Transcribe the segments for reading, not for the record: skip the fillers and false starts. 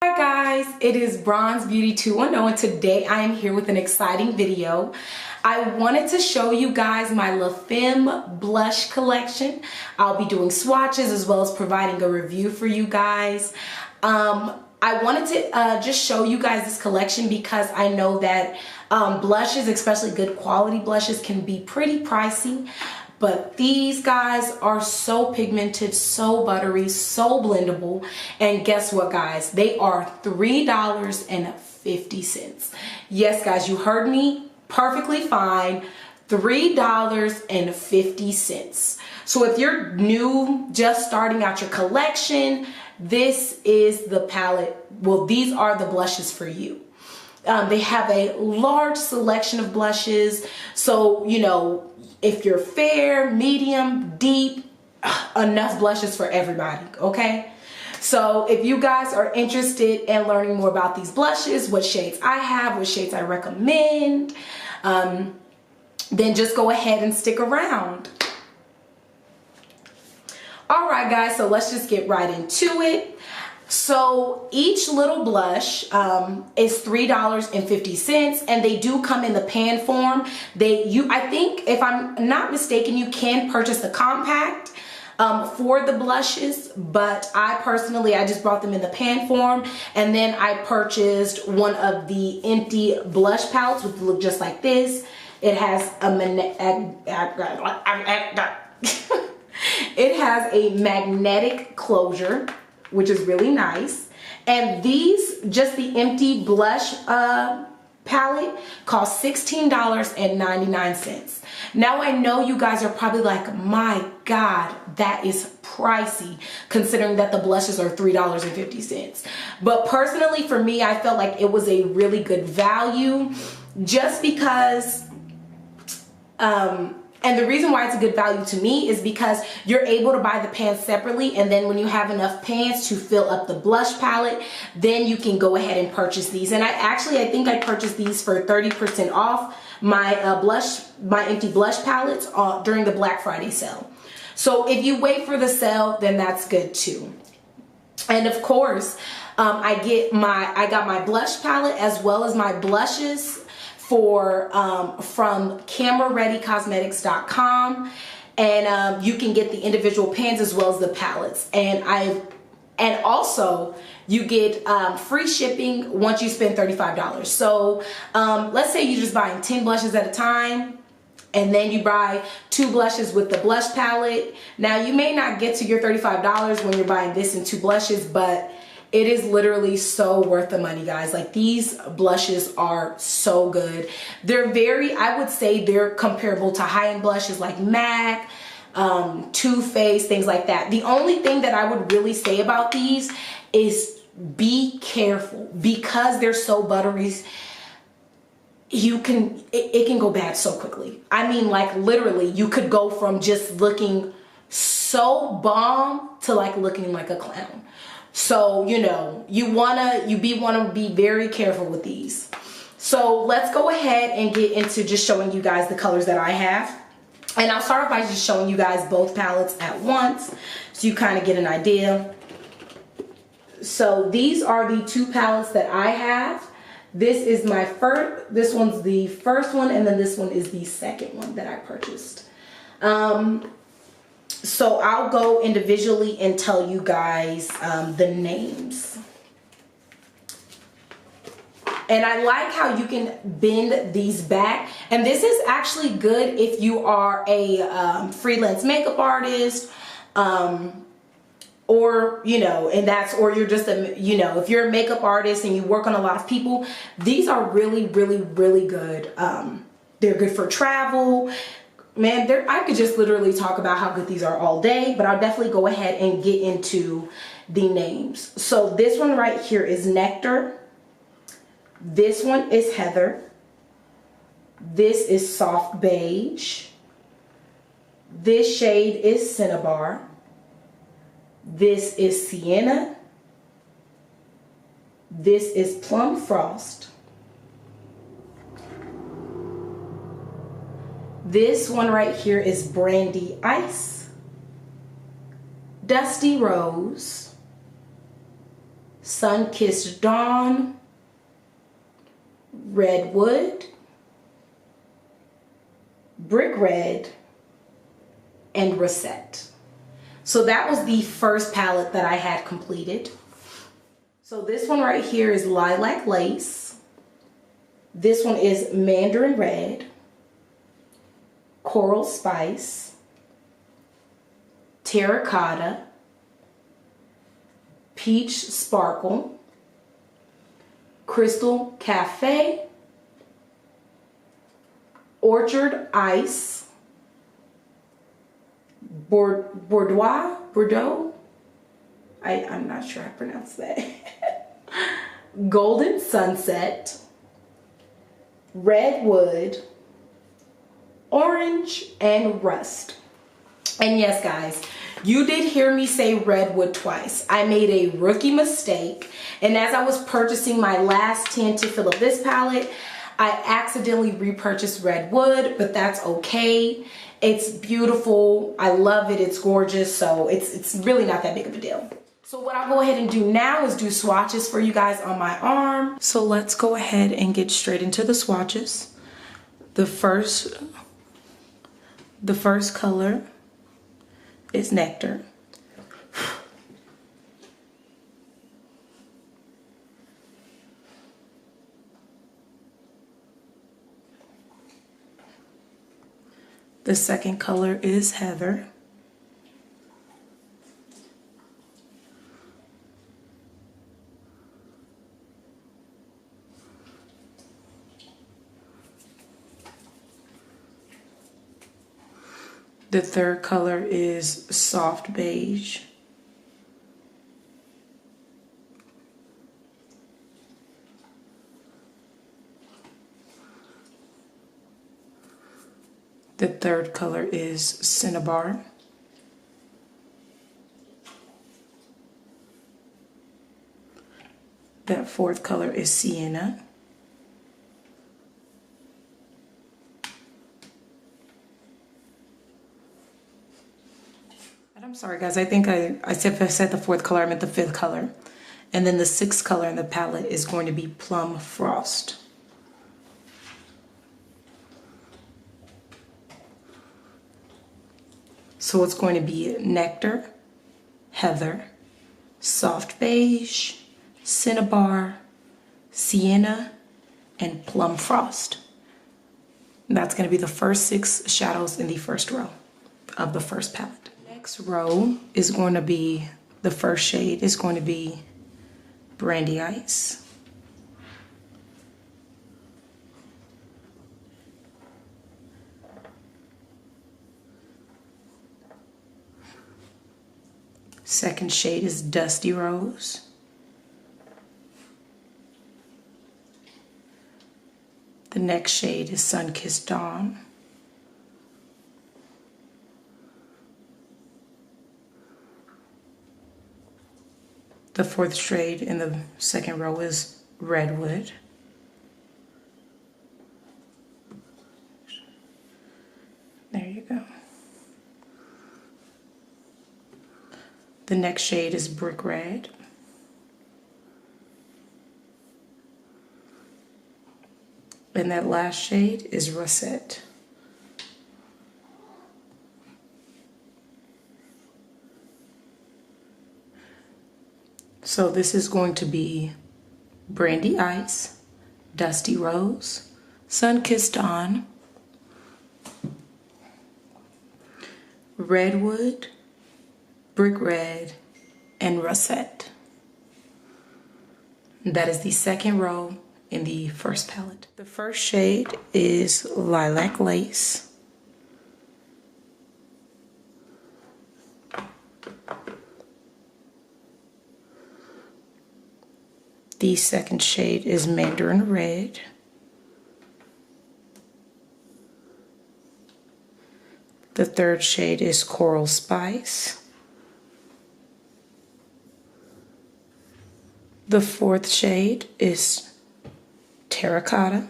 Hi guys, it is Bronzedbeauty210 and today I am here with an exciting video. I wanted to show you guys my Femme blush collection. I'll be doing swatches as well as providing a review for you guys. I wanted to just show you guys this collection because I know that blushes, especially good quality blushes, can be pretty pricey. But these guys are so pigmented, so buttery, so blendable. And guess what, guys? They are $3.50. Yes, guys, you heard me perfectly fine. $3.50. So if you're new, just starting out your collection, this is the palette. Well, these are the blushes for you. They have a large selection of blushes. So, you know, if you're fair, medium, deep, enough blushes for everybody, okay? So if you guys are interested in learning more about these blushes, what shades I have, what shades I recommend, then just go ahead and stick around. All right, guys, so let's just get right into it. So each little blush is $3.50, and they do come in the pan form. I think, if I'm not mistaken, you can purchase the compact for the blushes, but I just brought them in the pan form, and then I purchased one of the empty blush palettes which look just like this. It has it has a magnetic closure, which is really nice. And these, just the empty blush palette, cost $16.99. Now I know you guys are probably like, my God, that is pricey, considering that the blushes are $3.50. But personally, for me, I felt like it was a really good value, just because and the reason why it's a good value to me is because you're able to buy the pans separately, and then when you have enough pans to fill up the blush palette, then you can go ahead and purchase these. And I think I purchased these for 30% off my empty blush palettes during the Black Friday sale. So if you wait for the sale, then that's good too. And of course, I got my blush palette as well as my blushes from camerareadycosmetics.com, and you can get the individual pans as well as the palettes, and also you get free shipping once you spend $35. So let's say you're just buying 10 blushes at a time, and then you buy 2 blushes with the blush palette. Now you may not get to your $35 when you're buying this and 2 blushes, but it is literally so worth the money, guys. Like, these blushes are so good. They're I would say they're comparable to high-end blushes like MAC, Too Faced, things like that. The only thing that I would really say about these is be careful, because they're so buttery. It can go bad so quickly. I mean, like, literally, you could go from just looking so bomb to like looking like a clown. So, you know, you wanna be very careful with these. So let's go ahead and get into just showing you guys the colors that I have. And I'll start off by just showing you guys both palettes at once, so you kind of get an idea. So these are the 2 palettes that I have. This is this one's the first one, and then this one is the second one that I purchased. So I'll go individually and tell you guys the names. And I like how you can bend these back. And this is actually good if you are a freelance makeup artist, or, you know, or you're just if you're a makeup artist and you work on a lot of people, these are really, really, really good. They're good for travel. Man, I could just literally talk about how good these are all day, but I'll definitely go ahead and get into the names. So this one right here is Nectar. This one is Heather. This is Soft Beige. This shade is Cinnabar. This is Sienna. This is Plum Frost. This one right here is Brandy Ice, Dusty Rose, Sun-Kissed Dawn, Redwood, Brick Red, and Rosette. So that was the first palette that I had completed. So this one right here is Lilac Lace. This one is Mandarin Red, Coral Spice, Terracotta, Peach Sparkle, Crystal Cafe, Orchard Ice, Bordeaux, I'm not sure how to pronounce that, Golden Sunset, Redwood, Orange, and Rust. And yes, guys, you did hear me say Redwood twice. I made a rookie mistake, and as I was purchasing my last tint to fill up this palette, I accidentally repurchased Redwood, but that's okay. It's beautiful. I love it. It's gorgeous. So it's really not that big of a deal. So what I'll go ahead and do now is do swatches for you guys on my arm. So let's go ahead and get straight into the swatches. The first color is Nectar. The second color is Heather. The third color is Soft Beige. The third color is Cinnabar. That fourth color is Sienna. And I'm sorry guys, I think I said the fourth color, I meant the fifth color. And then the sixth color in the palette is going to be Plum Frost. So it's going to be Nectar, Heather, Soft Beige, Cinnabar, Sienna, and Plum Frost. And that's going to be the first 6 shadows in the first row of the first palette. Next row is going to be, the first shade is going to be Brandy Ice. Second shade is Dusty Rose. The next shade is Sun-Kissed Dawn. The fourth shade in the second row is Redwood. There you go. The next shade is Brick Red. And that last shade is Rosette. So this is going to be Brandy Ice, Dusty Rose, Sun-Kissed Dawn, Redwood, Brick Red, and Rosette. That is the second row in the first palette. The first shade is Lilac Lace. The second shade is Mandarin Red. The third shade is Coral Spice. The fourth shade is Terracotta.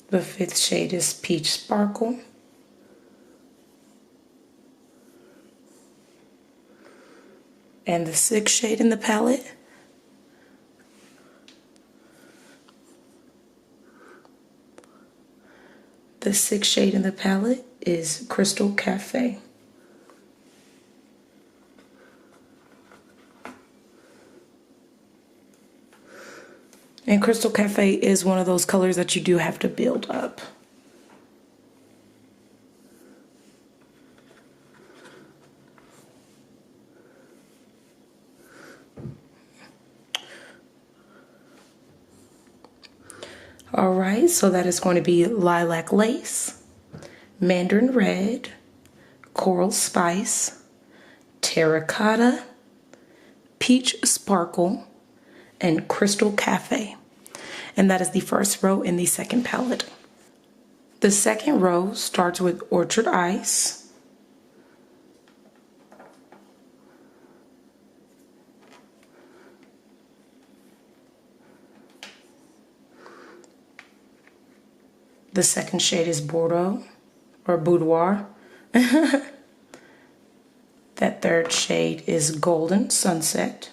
The fifth shade is Peach Sparkle. And the 6th shade in the palette is Crystal Cafe. And Crystal Cafe is one of those colors that you do have to build up. All right, so that is going to be Lilac Lace, Mandarin Red, Coral Spice, Terracotta, Peach Sparkle, and Crystal Cafe. And that is the first row in the second palette. The second row starts with Orchard Ice, the second shade is Bordeaux or Boudoir. That third shade is Golden Sunset.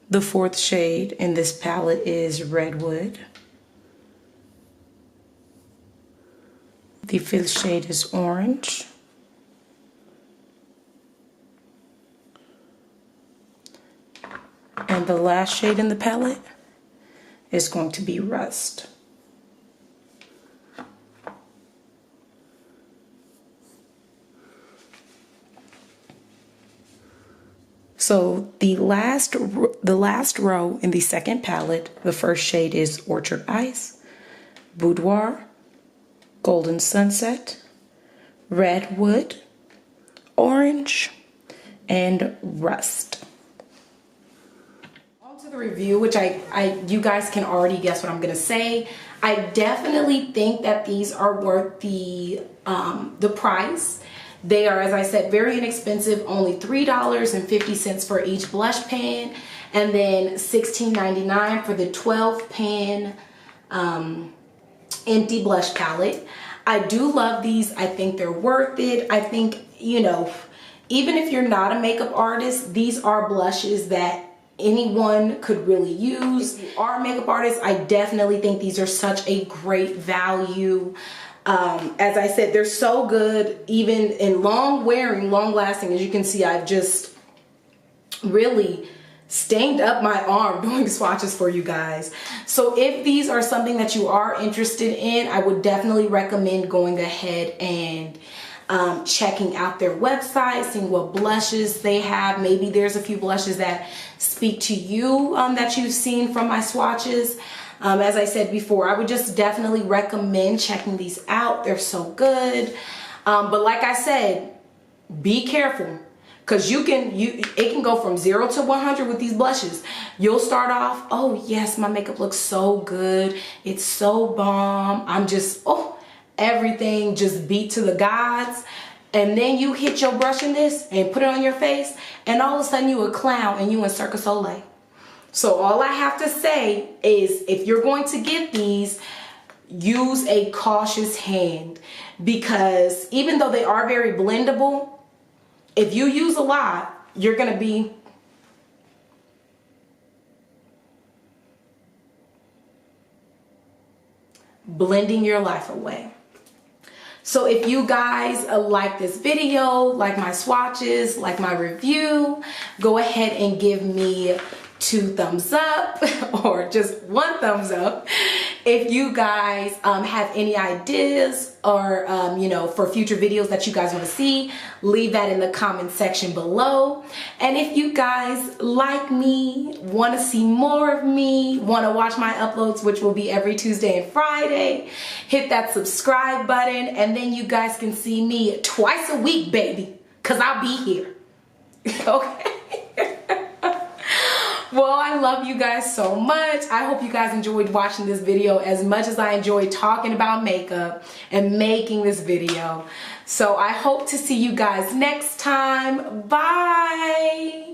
The fourth shade in this palette is Redwood. The fifth shade is Orange. And the last shade in the palette is going to be Rust. So the last row in the second palette, the first shade is Orchard Ice, Boudoir, Golden Sunset, Redwood, Orange, and Rust. On to the review, which you guys can already guess what I'm gonna say. I definitely think that these are worth the price. They are, as I said, very inexpensive, only $3.50 for each blush pan, and then $16.99 for the 12 pan empty blush palette. I do love these. I think they're worth it. I think, you know, even if you're not a makeup artist, these are blushes that anyone could really use. If you are a makeup artist, I definitely think these are such a great value. As I said, they're so good, even in long wearing, long lasting. As you can see, I've just really stained up my arm doing swatches for you guys. So if these are something that you are interested in, I would definitely recommend going ahead and checking out their website, seeing what blushes they have. Maybe there's a few blushes that speak to you that you've seen from my swatches. As I said before, I would just definitely recommend checking these out. They're so good. But like I said, be careful, because it can go from 0 to 100 with these blushes. You'll start off, oh yes, my makeup looks so good. It's so bomb. I'm just, oh, everything just beat to the gods. And then you hit your brush in this and put it on your face, and all of a sudden you a clown and you in Cirque du Soleil. So all I have to say is, if you're going to get these, use a cautious hand, because even though they are very blendable, if you use a lot, you're going to be blending your life away. So if you guys like this video, like my swatches, like my review, go ahead and give me 2 thumbs up or just 1 thumbs up. If you guys have any ideas or you know, for future videos that you guys want to see, leave that in the comment section below. And if you guys like me, want to see more of me, want to watch my uploads, which will be every Tuesday and Friday, hit that subscribe button, and then you guys can see me twice a week, baby, because I'll be here. Okay. Well, I love you guys so much. I hope you guys enjoyed watching this video as much as I enjoyed talking about makeup and making this video. So I hope to see you guys next time. Bye.